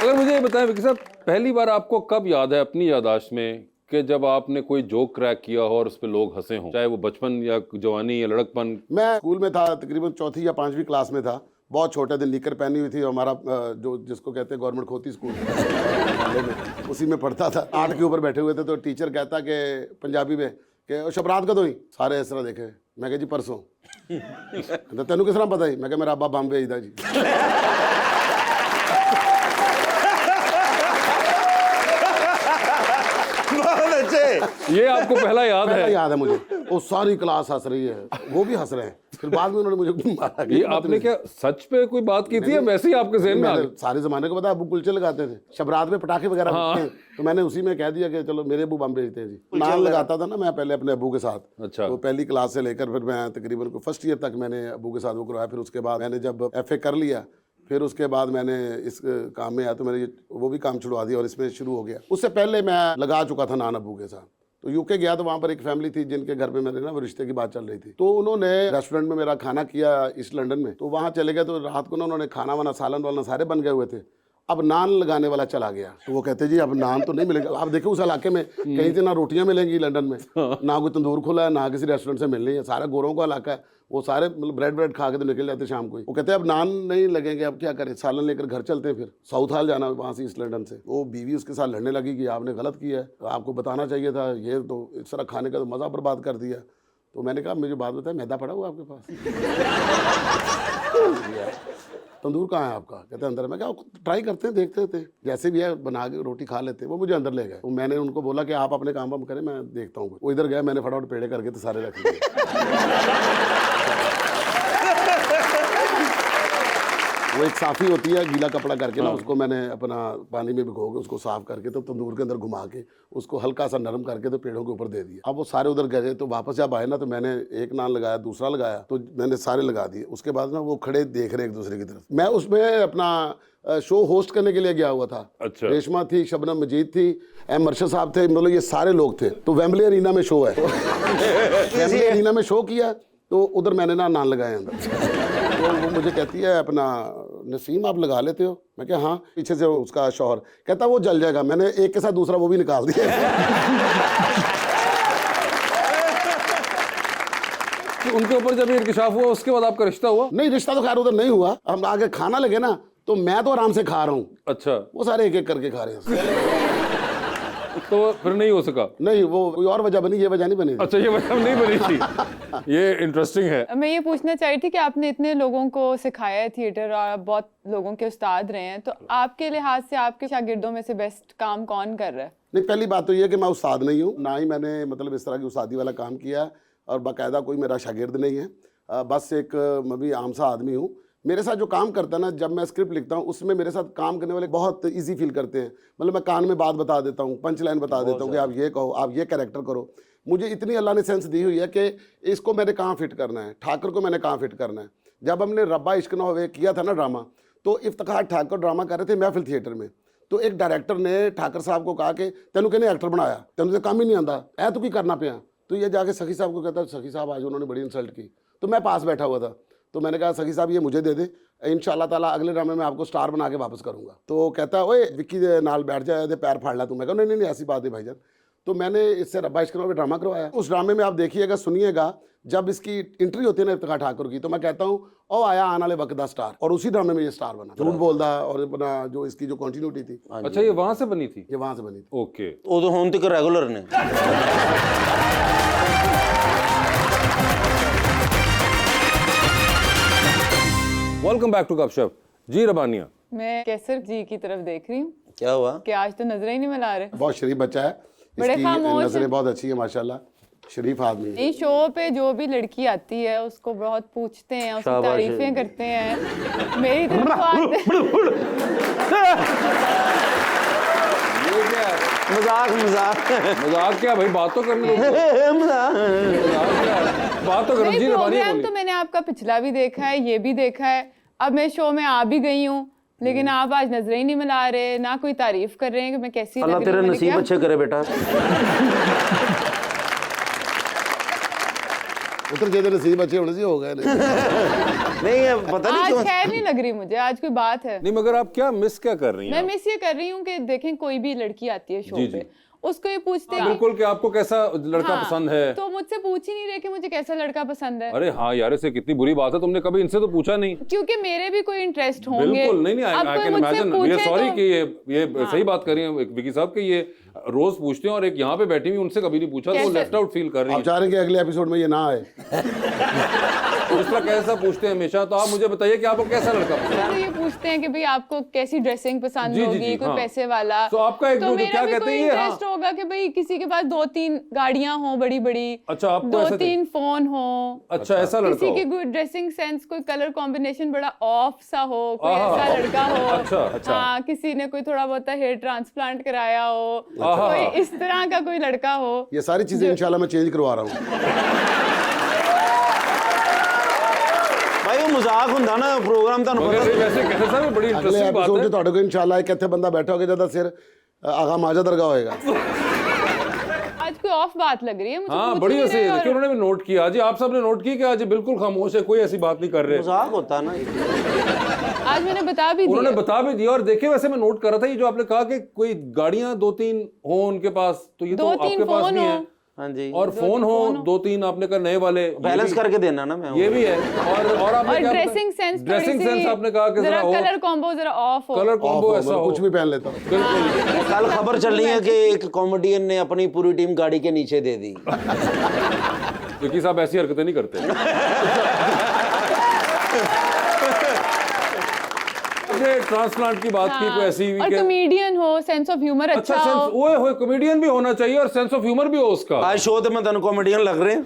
अगर मुझे ये बताएं विकी साहब, पहली बार आपको कब याद है अपनी याददाश्त में कि जब आपने कोई जोक क्रैक किया हो और उस पर लोग हंसे हों, चाहे वो बचपन या जवानी या लड़कपन? मैं स्कूल में था, तकरीबन चौथी या पांचवी क्लास में था। बहुत छोटे थे, निकर पहनी हुई थी। हमारा जो जिसको कहते हैं गवर्नमेंट खोती स्कूल में, उसी में पढ़ता था। 8 के ऊपर बैठे हुए थे तो टीचर कहता कि पंजाबी में कि शबरात कदों ही? सारे इस तरह देखे। मैं कहा जी परसों। तो तेनू किस तरह पता ही? मैं कहा मेरा अब्बा बॉम्बे ही था जी। ये आपको पहला याद है? याद है मुझे। वो सारी क्लास हंस रही है, वो भी हंस रहे हैं। फिर बाद में उन्होंने मुझे मारा। ये आपने क्या सच पे कोई बात की थी या वैसे ही आपके ज़हन में आ गई? सारे जमाने को पता है, अबू कुलचे लगाते थे, शबरात में पटाखे वगैरह फोड़ते हैं, तो मैंने उसी में कह दिया कि चलो मेरे अबू बॉम्बे भेजते हैं जी। नान लगाता था ना मैं पहले अपने अबू के साथ। अच्छा। तो पहली क्लास से लेकर फिर मैं तकरीबन फर्स्ट ईयर तक मैंने अबू के साथ वो करवाया। फिर उसके बाद मैंने जब FA कर लिया, फिर उसके बाद मैंने इस काम में आया तो मैंने वो भी काम छुड़वा दिया और इसमें शुरू हो गया। उससे पहले मैं लगा चुका था नान अबू के साथ। तो यूके गया तो वहाँ पर एक फैमिली थी जिनके घर पे मेरे ना वो रिश्ते की बात चल रही थी। तो उन्होंने रेस्टोरेंट में मेरा खाना किया ईस्ट लंदन में। तो वहाँ चले गए तो रात को ना उन्होंने खाना वाना सालन वालन सारे बन गए हुए थे। अब नान लगाने वाला चला गया तो वो कहते जी अब नान तो नहीं मिलेगा। आप देखो उस इलाके में कहीं से ना रोटियां मिलेंगी लंदन में, ना कोई तंदूर खुला है, ना किसी रेस्टोरेंट से मिल रही है। सारा गोरों का इलाका है, वो सारे मतलब ब्रेड खा के तो निकल जाते शाम को ही। वो कहते हैं अब नान नहीं लगेंगे, अब क्या करें, सालन लेकर घर चलते हैं। फिर साउथ हाल जाना वहाँ से ईस्ट लंदन से। वो बीवी उसके साथ लड़ने लगी कि आपने गलत किया है, आपको बताना चाहिए था, ये तो इस तरह खाने का तो मज़ा बर्बाद कर दिया। तो मैंने कहा मुझे बात बताया, मैदा पड़ा हुआ आपके पास? तंदूर कहाँ है आपका? कहते हैं अंदर। मैं क्या ट्राई करते हैं, देखते थे, जैसे भी है बना के रोटी खा लेते हैं। वो मुझे अंदर ले गए। तो मैंने उनको बोला कि आप अपने काम करें, मैं देखता हूँ। वो इधर गया, मैंने फटाफट पेड़े करके तो सारे रख लिए। वो एक साफ़ी होती है, गीला कपड़ा करके ना उसको मैंने अपना पानी में भिगो के उसको साफ करके तो तंदूर के अंदर घुमा के उसको हल्का सा नरम करके तो पेड़ों के ऊपर दे दिया। अब वो सारे उधर गए तो वापस जब आए ना तो मैंने एक नान लगाया, दूसरा लगाया, तो मैंने सारे लगा दिए। उसके बाद ना वो खड़े देख रहे एक दूसरे की तरफ। मैं उसमें अपना शो होस्ट करने के लिए गया हुआ था। अच्छा। रेशमा थी, शबनम मजीद थी, M अरशद साहब थे, मतलब ये सारे लोग थे। तो वेम्बली अरीना में शो है। वेम्बली अरीना में शो किया तो उधर मैंने ना नान लगाए अंदर। तो वो मुझे कहती है अपना नसीम आप लगा लेते हो? मैं क्या हाँ। पीछे से उसका शौहर कहता वो जल जाएगा। मैंने एक के साथ दूसरा वो भी निकाल दिया। तो उनके ऊपर जब इंकशाफ हुआ उसके बाद आपका रिश्ता हुआ? नहीं, रिश्ता तो खैर उधर नहीं हुआ। हम आगे खाना लगे ना तो मैं तो आराम से खा रहा हूँ। अच्छा। वो सारे एक एक करके खा रहे हैं। तो फिर नहीं हो सका? नहीं, वो कोई और वजह बनी, ये वजह नहीं बनी। अच्छा, ये वजह नहीं बनी थी। ये इंटरेस्टिंग है। मैं ये पूछना चाह रही थी कि आपने इतने लोगों को सिखाया है थिएटर और आप बहुत लोगों के उस्ताद रहे हैं, तो आपके लिहाज से आपके शागिर्दों में से बेस्ट काम कौन कर रहा है? नहीं, पहली बात तो ये कि मैं उस्ताद नहीं हूँ, ना ही मैंने मतलब इस तरह की उस्तादी वाला काम किया और बाकायदा कोई मेरा शागिर्द नहीं है। बस एक मैं भी आम सा आदमी हूँ। मेरे साथ जो काम करता है ना, जब मैं स्क्रिप्ट लिखता हूँ उसमें मेरे साथ काम करने वाले बहुत इजी फील करते हैं। मतलब मैं कान में बात बता देता हूँ, पंच लाइन बता देता हूँ कि आप ये कहो, आप ये कैरेक्टर करो। मुझे इतनी अल्लाह ने सेंस दी हुई है कि इसको मैंने कहाँ फिट करना है, ठाकर को मैंने कहाँ फिट करना है। जब हमने रब्बा इश्क ना होवे किया था ना ड्रामा, तो इफ्तिखार ठाकर ड्रामा कर रहे थे महफिल थिएटर में। तो एक डायरेक्टर ने ठाकर साहब को कहा कि तेनू कहने एक्टर बनाया, तेनू तो काम ही नहीं आता, ऐ तू की करना पिया। तो ये जाके सखी साहब को कहता, सखी साहब आज उन्होंने बड़ी इंसल्ट की। तो मैं पास बैठा हुआ था, तो मैंने कहा सखी साहब ये मुझे दे दे, इंशाल्लाह ताला अगले ड्रामे में आपको स्टार बना के वापस करूंगा। तो कहता है ओए विक्की दे नाल बैठ जाए, दे पैर फाड़ ला तू। मैं कहा नहीं ऐसी बात है भाईजान। तो मैंने इससे रब्बा इश्क में ड्रामा करवाया। उस ड्रामे में आप देखिएगा, सुनिएगा, जब इसकी एंट्री होती है ना इफ्तिखार ठाकुर की, तो मैं कहता हूँ ओ आया आने वाले वक्त दा स्टार, और उसी ड्रामे में ये स्टार बना। झूठ बोलदा और अपना जो इसकी जो कंटिन्यूटी थी। अच्छा, ये वहां से बनी थी? ये वहां से बनी थी। ओके। उदों हुण तक रेगुलर ने। वेलकम बैक टू गपशप। जी रबानिया, मैं कैसर जी की तरफ देख रही हूँ क्या हुआ कि आज तो नजरें ही नहीं मिला रहे। बहुत शरीफ बच्चा है, बड़े इसकी खामोश नजरें हैं। बहुत अच्छी है माशाल्लाह, शरीफ आदमी है। नहीं, शो पे जो भी लड़की आती है उसको बहुत पूछते हैं, उसकी शाबाश है। तारीफें करते हैं। मेरी तरफ तो आते मजाक मजाक मजाक क्या भाई, बात तो करने दो। बात तो करो। जी रबानिया प्रोग्राम बोलिए। तो मैंने आपका पिछला भी देखा है, ये भी देखा है। अब मैं शो में आ भी गई हूँ, लेकिन आप आज नजरें ही नहीं मिला रहे, ना कोई तारीफ कर रहे हैं कि मैं कैसी लग अल्लाह रही तेरे हूँ। मैंने नसीब क्या- अच्छे करे बेटा। उधर कहते नसीब अच्छे होने से हो गए नहीं। नहीं है, पता नहीं आज क्यों। खैर नहीं लग रही मुझे, आज कोई बात है। नहीं मगर आप क्या मिस क्या कर रही हैं मैं आप? मिस ये कर रही हूँ कि देखें कोई भी लड़की आती है शो जी, पे, जी। उसको ये पूछते हैं बिल्कुल कि आपको कैसा लड़का हाँ, पसंद है। तो मुझसे पूछ ही नहीं रहे कि मुझे कैसा लड़का पसंद है, अरे हाँ यार, इसे कितनी बुरी बात है, तुमने कभी इनसे तो पूछा नहीं। क्योंकि मेरे भी कोई इंटरेस्ट होंगे। बिल्कुल नहीं नहीं, अब आई कोई कैन मुझसे इमेजिन, वी आर पूछे सॉरी तो- कि ये सही बात कर रही हैं विकी साहब कि ये रोज पूछते हैं और एक यहाँ पे बैठी हुई उनसे कभी नहीं पूछा, तो वो कैसे? लेफ्ट आउट फील कर रही आप हैं। चाह रहे हैं कि अगले एपिसोड में ये ना आए? इस तरह कैसा पूछते हैं हमेशा, तो आप मुझे बताइए कि आपको कैसा लड़का पसंद है? तो ये पूछते हैं कि भाई आपको कैसी ड्रेसिंग पसंद जी, जी, होगी, जी, कोई हाँ। पैसे वाला। तो आपका एक तो दो मेरा क्या भी कहते कोई हैं ये, हाँ। इंटरेस्ट होगा कि भाई किसी के पास 2-3 गाड़ियां हो बड़ी बड़ी, अच्छा, आपको ऐसे 2-3 फोन हो, अच्छा ऐसा लड़का किसी हो। की गुड ड्रेसिंग सेंस, कोई कलर कॉम्बिनेशन बड़ा ऑफ सा हो, कोई आहा, ऐसा लड़का हो। अच्छा, अच्छा। हाँ, किसी ने कोई थोड़ा बहुत हेयर ट्रांसप्लांट कराया हो, आहा। कोई इस तरह का कोई लड़का हो। ये सारी चीजें इंशाल्लाह मैं चेंज करवा रहा हूँ। भाई वो मजाक ਹੁੰਦਾ ना प्रोग्राम ਤੁਹਾਨੂੰ मगर पता ये वैसे कहते साहब बड़ी अगले इंटरेस्टिंग बात एपिसोड है। से ਤੁਹਾਡੇ ਕੋਲ इंशाल्लाह एक ਇੱਥੇ ਬੰਦਾ बैठा होगा ज्यादा सिर आगा माजा दरगाह होएगा। आज कोई ऑफ बात लग रही है मुझे, हाँ पूछ बड़ी ही नहीं ऐसे रहे और- देखिए, उन्होंने भी नोट किया जी, आप सबने नोट की कि आज बिल्कुल खामोश है, कोई ऐसी बात नहीं कर रहे। मजाक होता है ना। आज मैंने बता भी उन्होंने दिया। बता भी दिया। और देखिए वैसे मैं नोट कर रहा था, ये जो आपने कहा कि कोई गाड़ियां 2-3 हो उनके पास, तो ये तो 2-3 आपके पास फोन नहीं हो। है। हाँ जी, और फोन हो 2-3 आपने कहा नए वाले, ये बैलेंस भी- करके देना ना मैं ये भी है। और आपने और क्या ड्रेसिंग सेंस, ड्रेसिंग सेंस आपने कहा कि जरा हो, कलर कॉम्बो जरा ऑफ हो। कलर कॉम्बो ऑफ ऐसा हो, हो। कुछ भी पहन लेता हूँ। बिल्कुल। कल खबर चल रही है कि एक कॉमेडियन ने अपनी पूरी टीम गाड़ी के नीचे दे दी। विकी साहब ऐसी हरकतें नहीं करते। ट्रांसप्लांट की बात की, कोई ऐसी भी और कि कॉमेडियन हो, सेंस ऑफ ह्यूमर अच्छा अच्छा हो। सेंस, ओए होए कॉमेडियन भी होना चाहिए और सेंस ऑफ ह्यूमर भी हो उसका। आज शो तो मैं तन कॉमेडियन लग रहे हैं,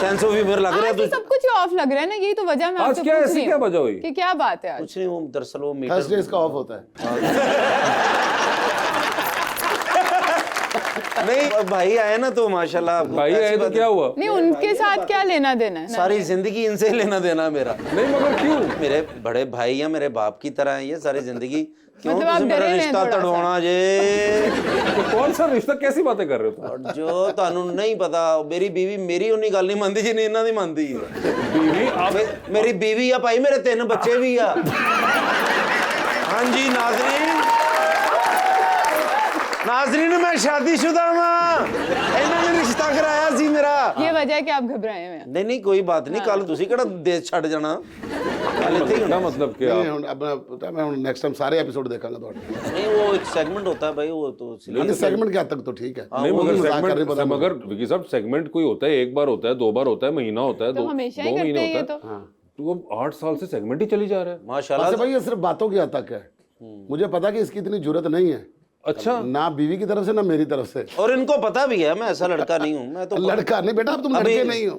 सेंस ऑफ ह्यूमर लग रहे आज तो हैं। सब कुछ ऑफ लग रहा है ना, यही तो वजह मैं आज आपसे क्या पूछ ऐसी रही क्या हूँ वजह हुई? कि क्या बात है आज। कुछ नहीं, वो दरअसल वो थर्सडे मीटर इसका ऑफ होता है। नहीं भाई आए ना तो माशाल्लाह आपको भाई ऐसी आए तो बात क्या है। हुआ? नहीं, उनके साथ क्या लेना देना है। सारी जिंदगी इनसे लेना देना है मेरा। नहीं मगर क्यों? मेरे बड़े भाई हैं, मेरे बाप की तरह हैं ये सारी जिंदगी। क्यों मतलब आप तुम मेरा डरे हैं रिश्ता थोड़ा सा। तड़वाना जे? तो कौन सा रिश्ता, कैसी बातें कर रहे हो? और जो ਤੁਹਾਨੂੰ नहीं पता, मेरी बीवी मेरी उन्नी गल नहीं मानती जिन्नी इन्हां दी मानदी है। बीवी आप मेरी बीवी आ भाई, मेरे 3 बच्चे भी आ। हाँ जी नाज़रीन, नाज़रीन मैं शादीशुदा हां, इन्हां ने रिश्ता कराया सी मेरा। ये वजह है कि आप घबराए हुए हैं। नहीं नहीं कोई बात नहीं, कल तुसी केड़ा देश छड़ जाना, कल इत्थे ही क्या होना। मतलब कि नहीं आप ਹੁਣ ਆਪਣਾ ਪਤਾ मैं नेक्स्ट टाइम सारे एपिसोड देखांगा ਤੁਹਾਡੇ। नहीं वो एक सेगमेंट होता है भाई, वो तो नहीं सेगमेंट क्या तक तो ठीक है। नहीं वो मगर भी मजाक कर रहे सेगमेंट, पता मगर विकी साहब सेगमेंट कोई होता है, एक बार होता है, 2 बार होता है, महीना होता है, तो 2 हमेशा ही महीने करते हैं ये होता तो। है। तो वो 8 साल से सेगमेंट ही चली जा रहा है। माशाल्लाह। वैसे भाई ये सिर्फ बातों की हद तक है। मुझे पता कि इसकी इतनी जरूरत नहीं है, अच्छा ना बीवी की तरफ से ना मेरी तरफ से। और इनको पता भी है मैं ऐसा लड़का नहीं हूँ, मैं तो लड़का नहीं बेटा, अब तुम लड़के नहीं हो।